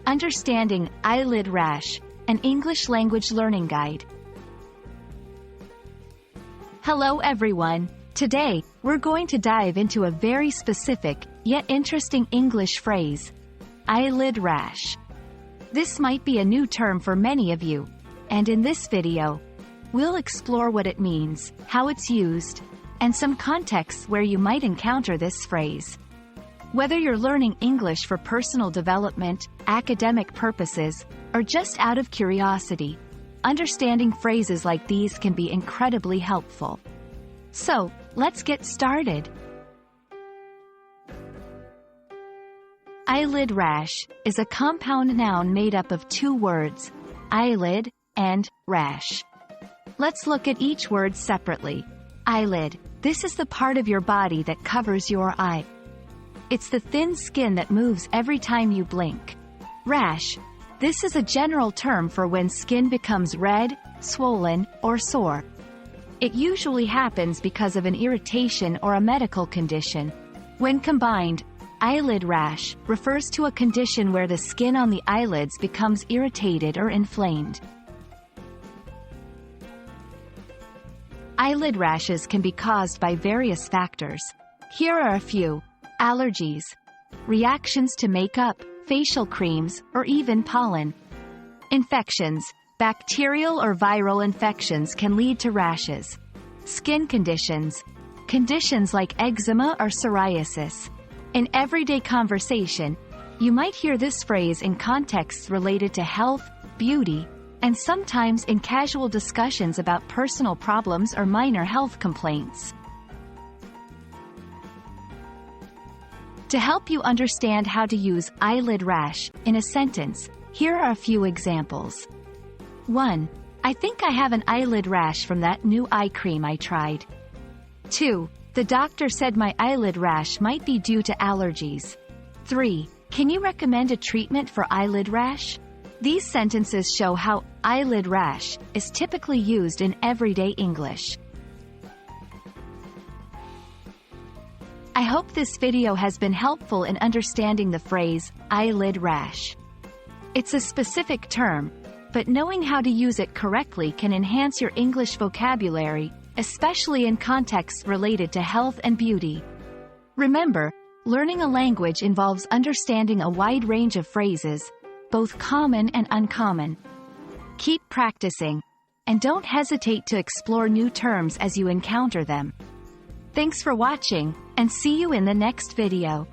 Understanding Eyelid Rash, an English language learning guide. Hello everyone. Today, we're going to dive into a very specific, yet interesting English phrase, eyelid rash. This might be a new term for many of you, and in this video, we'll explore what it means, how it's used, and some contexts where you might encounter this phrase. Whether you're learning English for personal development, academic purposes, or just out of curiosity, understanding phrases like these can be incredibly helpful. So, let's get started. Eyelid rash is a compound noun made up of two words, eyelid and rash. Let's look at each word separately. Eyelid. This is the part of your body that covers your eye. It's the thin skin that moves every time you blink. Rash. This is a general term for when skin becomes red, swollen, or sore. It usually happens because of an irritation or a medical condition. When combined, eyelid rash refers to a condition where the skin on the eyelids becomes irritated or inflamed. Eyelid rashes can be caused by various factors. Here are a few. Allergies, reactions to makeup, facial creams, or even pollen. Infections, bacterial or viral infections can lead to rashes. Skin conditions, conditions like eczema or psoriasis. In everyday conversation, you might hear this phrase in contexts related to health, beauty, and sometimes in casual discussions about personal problems or minor health complaints. To help you understand how to use eyelid rash in a sentence, here are a few examples. 1. I think I have an eyelid rash from that new eye cream I tried. 2. The doctor said my eyelid rash might be due to allergies. 3. Can you recommend a treatment for eyelid rash? These sentences show how eyelid rash is typically used in everyday English. I hope this video has been helpful in understanding the phrase, eyelid rash. It's a specific term, but knowing how to use it correctly can enhance your English vocabulary, especially in contexts related to health and beauty. Remember, learning a language involves understanding a wide range of phrases, both common and uncommon. Keep practicing, and don't hesitate to explore new terms as you encounter them. Thanks for watching, and see you in the next video.